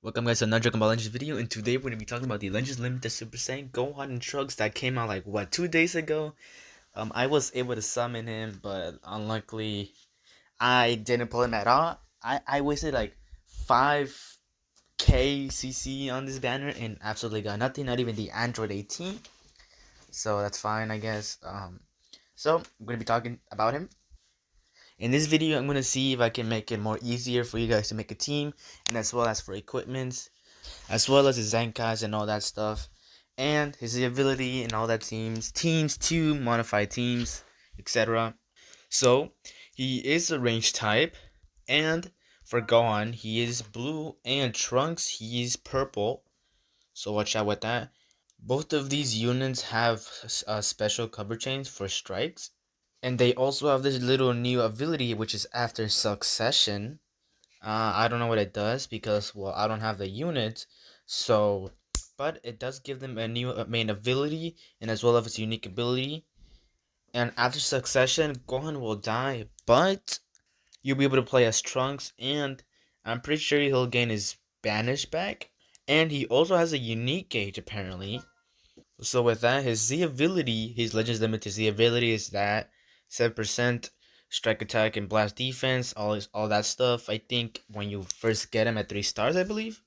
Welcome guys to another Dragon Ball Legends video, and today we're going to be talking about the Legends Limited Super Saiyan Gohan Trunks that came out like, what, 2 days ago? I was able to summon him, but unluckily, I didn't pull him at all. I wasted like 5k CC on this banner and absolutely got nothing, not even the Android 18. So that's fine, I guess. So I'm going to be talking about him. In this video, I'm going to see if I can make it more easier for you guys to make a team, and as well as for equipments, as well as his Zenkais and all that stuff, and his ability and all that teams to modify teams, etc. So he is a range type, and for Gohan he is blue, and Trunks he is purple. So watch out with that. Both of these units have special cover chains for strikes, and they also have this little new ability which is after succession. I don't know what it does because, well, I don't have the unit, so, but it does give them a new main ability and as well as its unique ability. And after succession, Gohan will die, but you'll be able to play as Trunks, and I'm pretty sure he'll gain his banish back. And he also has a unique gauge apparently. So with that, his Z ability, his Legends Limited Z ability is that 7% strike attack and blast defense, all that stuff. I think when you first get him at 3 stars, I believe.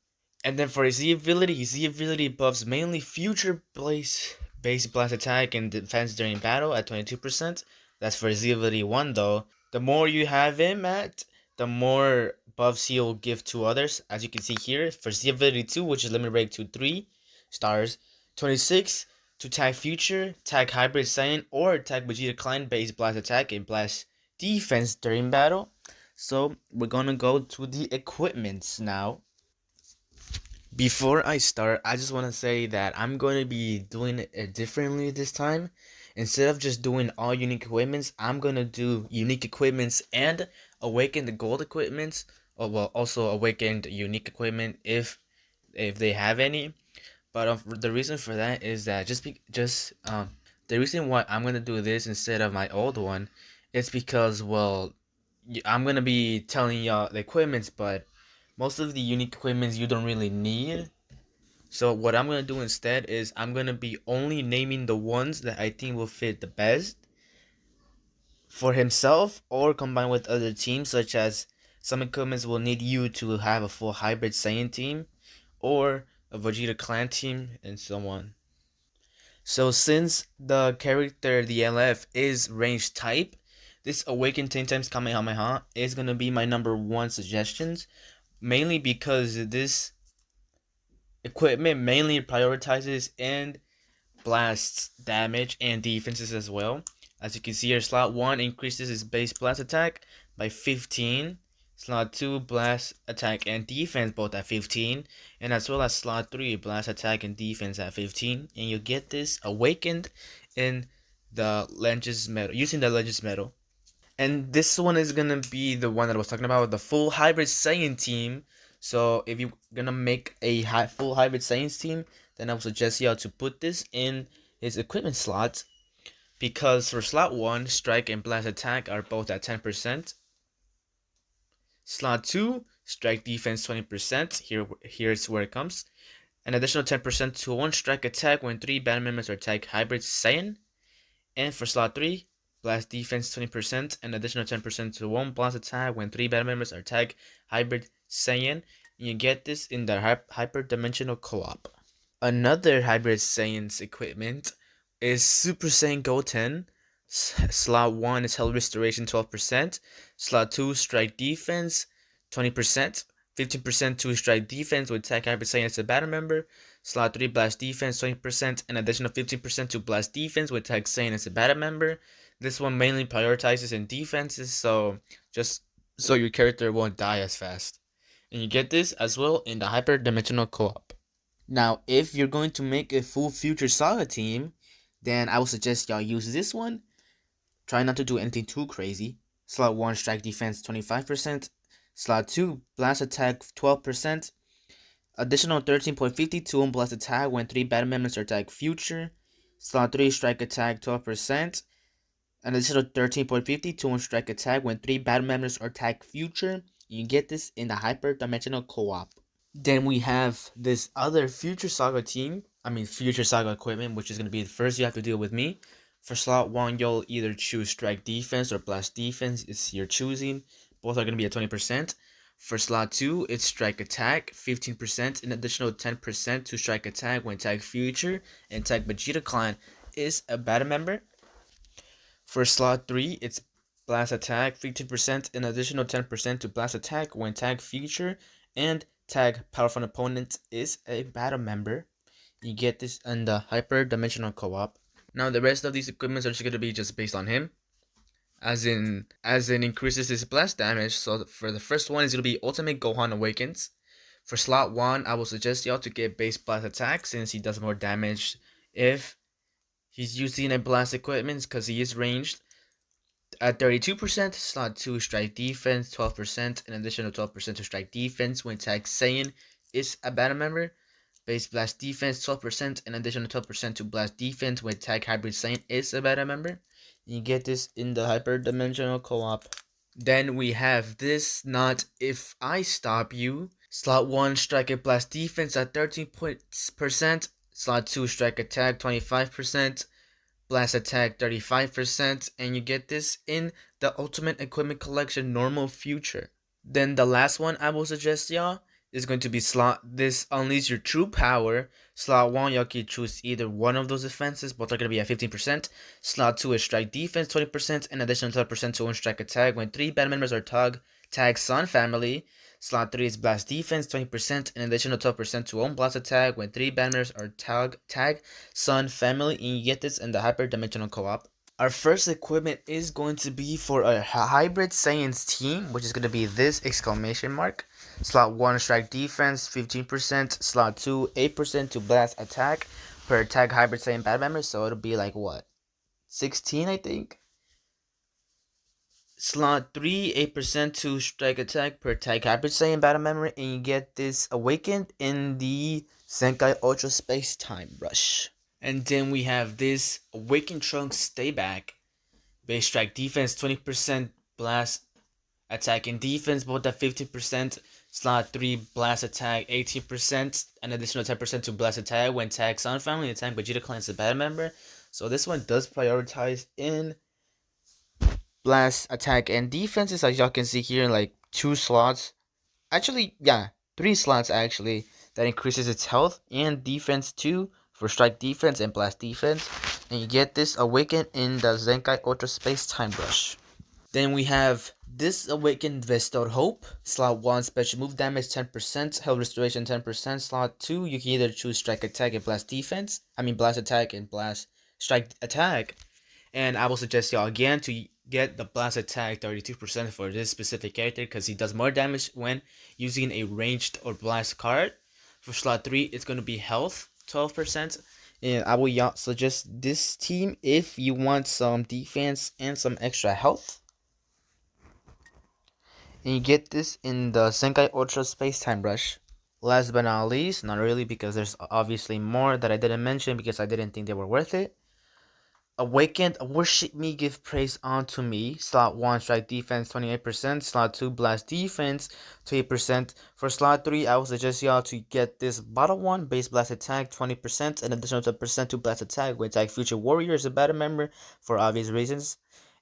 And then for his Z ability buffs mainly future base blast attack and defense during battle at 22%. That's for Z ability 1 though. The more you have him at, the more buffs he'll give to others. As you can see here, for Z ability 2, which is limit break to 3 stars, 26 to tag future, tag hybrid Saiyan, or tag Vegeta Clan base blast attack and blast defense during battle. So we're gonna go to the equipments now. Before I start, I just want to say that I'm going to be doing it differently this time. Instead of just doing all unique equipments, I'm going to do unique equipments and awaken the gold equipments. Or, well, also awakened unique equipment if they have any. But the reason for that is that the reason why I'm gonna do this instead of my old one is because, well, I'm gonna be telling y'all the equipments, but most of the unique equipments you don't really need. So what I'm gonna do instead is I'm gonna be only naming the ones that I think will fit the best for himself or combined with other teams, such as some equipments will need you to have a full hybrid Saiyan team or a Vegeta clan team and so on. So since the character, the LF, is range type, this Awaken 10 times Kamehameha is going to be my number one suggestions. Mainly because this equipment mainly prioritizes and blasts damage and defenses as well. As you can see here, slot 1 increases its base blast attack by 15. Slot 2 blast attack and defense both at 15, and as well as slot 3 blast attack and defense at 15. And you get this awakened in the Legends Medal, using the Legends Medal. And this one is gonna be the one that I was talking about, the full hybrid Saiyan team. So if you're gonna make a full hybrid Saiyan team, then I would suggest y'all to put this in his equipment slots, because for slot 1, strike and blast attack are both at 10%. Slot 2, strike defense 20%. Here's where it comes. An additional 10% to 1 strike attack when 3 battle members are tag hybrid Saiyan. And for slot 3, blast defense 20%, an additional 10% to 1 blast attack when 3 battle members are tag hybrid Saiyan. And you get this in the hyper-dimensional co-op. Another hybrid Saiyan's equipment is Super Saiyan Goten. Slot 1 is health restoration 12%. Slot 2 strike defense 20%. 15% to strike defense with attack hybrid Saiyan as a battle member. Slot 3 blast defense 20%. An additional 15% to blast defense with attack Saiyan as a battle member. This one mainly prioritizes in defenses, so just so your character won't die as fast. And you get this as well in the hyper dimensional co-op. Now, if you're going to make a full future saga team, then I would suggest y'all use this one. Try not to do anything too crazy. Slot 1 strike defense 25%. Slot 2 blast attack 12%. Additional 13.50 to 1 blast attack when 3 battle members are attack future. Slot 3 strike attack 12%. An additional 13.50 to 1 strike attack when 3 battle members are attack future. You get this in the hyper dimensional co-op. Then we have this other Future Saga team. I mean, Future Saga equipment, which is going to be the first you have to deal with me. For slot 1, you'll either choose Strike Defense or Blast Defense. It's your choosing. Both are going to be at 20%. For slot 2, it's Strike Attack, 15%, an additional 10% to Strike Attack when Tag Future and Tag Vegeta Clan is a battle member. For slot 3, it's Blast Attack, 15%, an additional 10% to Blast Attack when Tag Future and Tag Powerful Opponent is a battle member. You get this in the Hyper Dimensional Co-op. Now the rest of these equipments are just going to be just based on him. As in increases his blast damage. So for the first one is going to be Ultimate Gohan Awakens. For slot 1, I will suggest y'all to get base blast attack since he does more damage if he's using a blast equipment because he is ranged. At 32%, slot 2 strike defense, 12%, an additional 12% to strike defense when Tag Saiyan is a battle member. Base blast defense, 12%, an additional 12% to blast defense when Tag Hybrid Saiyan is a battle member. You get this in the Hyper Dimensional Co-op. Then we have this, not If I Stop You. Slot 1 strike and blast defense at 13%. Slot 2 strike attack 25%. Blast attack 35%. And you get this in the Ultimate Equipment Collection Normal Future. Then the last one I will suggest y'all is going to be slot. This unleash your true power. Slot 1, y'all can choose either one of those defenses. Both are going to be at 15%. Slot 2 is strike defense 20%. And additional 12% to one strike attack when 3 band members are Tag Sun family. Slot 3 is blast defense 20%. And additional 12% to one blast attack when 3 band members are Tag Sun family. And you get this in the Hyper Dimensional Co-op. Our first equipment is going to be for a Hybrid Saiyans team, which is going to be this exclamation mark. Slot 1 strike defense 15%, slot 2 8% to blast attack per Tag Hybrid Saiyan battle member, so it'll be like what? 16 I think. Slot 3 8% to strike attack per Tag Hybrid Saiyan battle member, and you get this awakened in the Zenkai Ultra Space Time Rush. And then we have this Awakened Trunks Stay Back. Base strike defense 20%, blast attack and defense both at 15%. Slot 3 blast attack 18%, an additional 10% to blast attack when Tag Sun family and Tag Vegeta Clan is a battle member. So this one does prioritize in blast attack and defenses, as y'all can see here, like 2 slots. Actually, yeah, 3 slots actually, that increases its health and defense too for strike defense and blast defense. And you get this awakened in the Zenkai Ultra Space Time Rush. Then we have this Awakened Bestowed Hope. Slot 1 special move damage 10%, health restoration 10%. Slot 2 you can either choose strike attack and blast defense. Blast attack and blast strike attack. And I will suggest y'all again to get the blast attack 32% for this specific character because he does more damage when using a ranged or blast card. For slot 3 it's going to be health 12%. And I will suggest this team if you want some defense and some extra health. And you get this in the Zenkai Ultra Space Time Rush. Last but not least, not really because there's obviously more that I didn't mention because I didn't think they were worth it. Awakened, worship me, give praise unto me. Slot 1 strike defense 28%, slot 2 blast defense 28%. For slot 3, I would suggest y'all to get this bottle 1 base blast attack 20% and additional 10% to blast attack with Tag Future Warrior as a battle member for obvious reasons.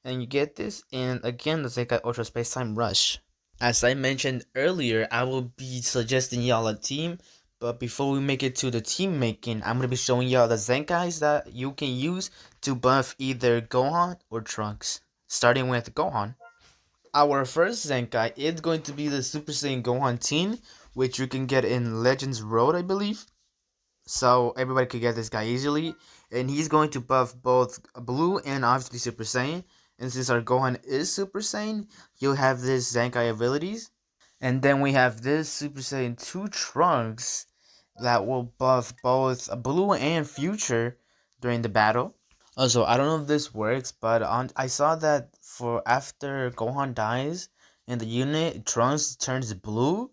And you get this in again the Zenkai Ultra Space Time Rush. As I mentioned earlier, I will be suggesting y'all a team. But before we make it to the team making, I'm going to be showing y'all the Zenkais that you can use to buff either Gohan or Trunks. Starting with Gohan. Our first Zenkai is going to be the Super Saiyan Gohan Teen, which you can get in Legends Road, I believe. So everybody could get this guy easily. And he's going to buff both Blue and obviously Super Saiyan. And since our Gohan is Super Saiyan, you'll have this Zenkai abilities. And then we have this Super Saiyan 2 Trunks that will buff both Blue and Future during the battle. Also, I don't know if this works, but I saw that for after Gohan dies in the unit, Trunks turns blue.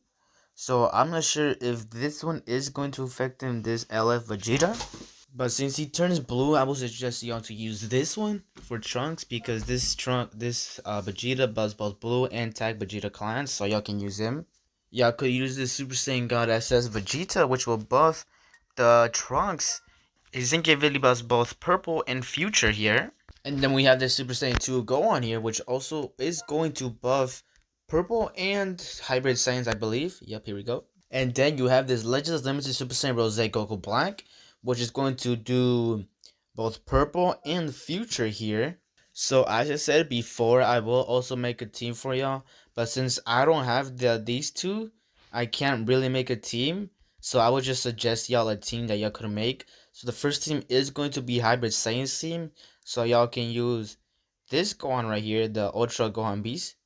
So I'm not sure if this one is going to affect him, this LF Vegeta. But since he turns blue, I would suggest y'all to use this one for Trunks because this Vegeta buffs both Blue and Tag Vegeta clans, so y'all can use him. Y'all could use the Super Saiyan God SS Vegeta, which will buff the Trunks. His Zenkai ability buffs both purple and future here. And then we have the Super Saiyan 2 Gohan here, which also is going to buff purple and hybrid Saiyans, I believe. Yep, here we go. And then you have this Legends Limited Super Saiyan Rose Goku Black, which is going to do both purple and future here. So as I said before, I will also make a team for y'all. But since I don't have these two, I can't really make a team. So I would just suggest y'all a team that y'all could make. So the first team is going to be Hybrid Science team. So y'all can use this Gohan right here, the Ultra Gohan Beast.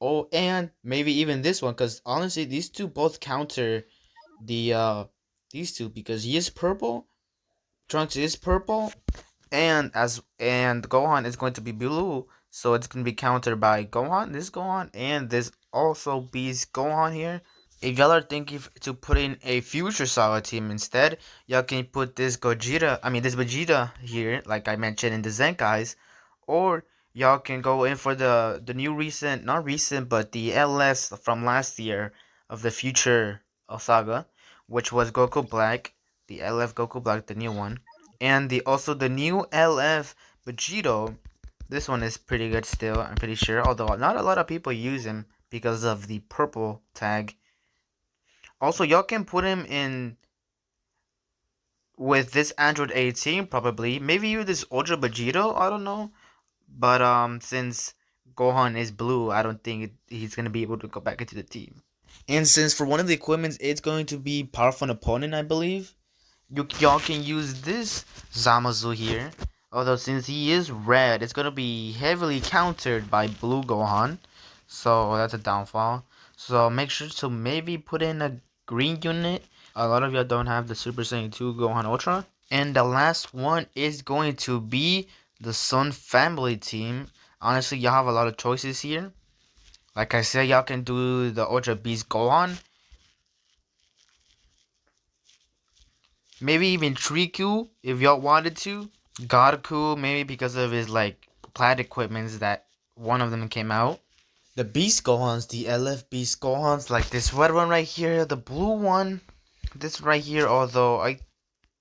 Oh, and maybe even this one, because honestly, these two both counter these two, because he is purple, Trunks is purple, and Gohan is going to be blue, so it's going to be countered by this Gohan, and this also Beast Gohan here. If y'all are thinking to put in a future Saga team instead, y'all can put this this Vegeta here, like I mentioned in the Zenkais, or y'all can go in for the new recent, not recent, but the LS from last year of the future Saga, which was Goku Black, the LF Goku Black, the new one, and the new LF Vegito. This one is pretty good still, I'm pretty sure, although not a lot of people use him because of the purple tag. Also, y'all can put him in with this Android 18 probably. Maybe use this Ultra Vegito, I don't know. But since Gohan is blue, I don't think he's gonna be able to go back into the team. And since for one of the equipments, it's going to be powerful opponent, I believe. Y'all can use this Zamasu here. Although since he is red, it's gonna be heavily countered by blue Gohan. So that's a downfall. So make sure to maybe put in a green unit. A lot of y'all don't have the Super Saiyan 2 Gohan Ultra. And the last one is going to be the Sun Family team. Honestly, y'all have a lot of choices here. Like I said, y'all can do the Ultra Beast Gohan. Maybe even Triku if y'all wanted to. Godku, maybe because of his like plat equipments that one of them came out. The Beast Gohans, the LF Beast Gohans, like this red one right here, the blue one, this right here, although I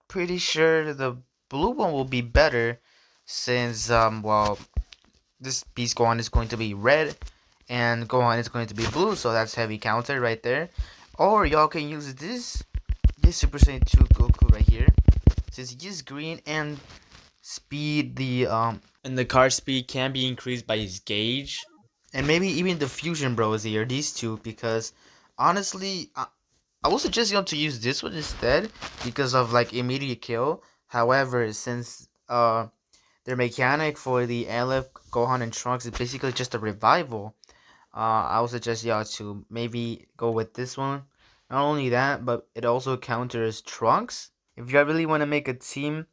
pretty sure the blue one will be better since well, this Beast Gohan is going to be red and Gohan is going to be blue, so that's heavy counter right there. Or y'all can use this Super Saiyan 2 Goku right here, since he is green and speed and the car speed can be increased by his gauge. And maybe even the Fusion Bros here, these two, because honestly, I would suggest y'all to use this one instead because of like immediate kill. However, since their mechanic for the LF Gohan and Trunks is basically just a revival, I would suggest y'all to maybe go with this one. Not only that, but it also counters Trunks. If y'all really want to make a team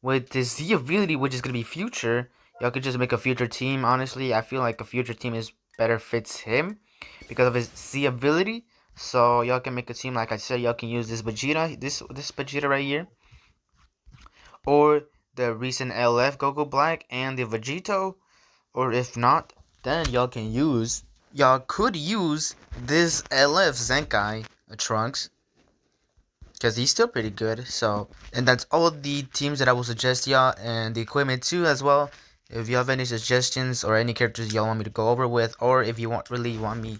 with this Z ability, which is gonna be future, y'all could just make a future team. Honestly, I feel like a future team is better fits him because of his Z ability. So y'all can make a team like I said. Y'all can use this Vegeta, this Vegeta right here, or the recent LF Goku Black and the Vegito. Or if not, then y'all could use this LF Zenkai Trunks, because he's still pretty good. So, and that's all the teams that I will suggest y'all, and the equipment too as well. If you have any suggestions or any characters y'all want me to go over with, or if you really want me,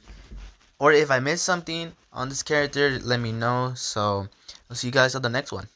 or if I missed something on this character, let me know. So I'll see you guys on the next one.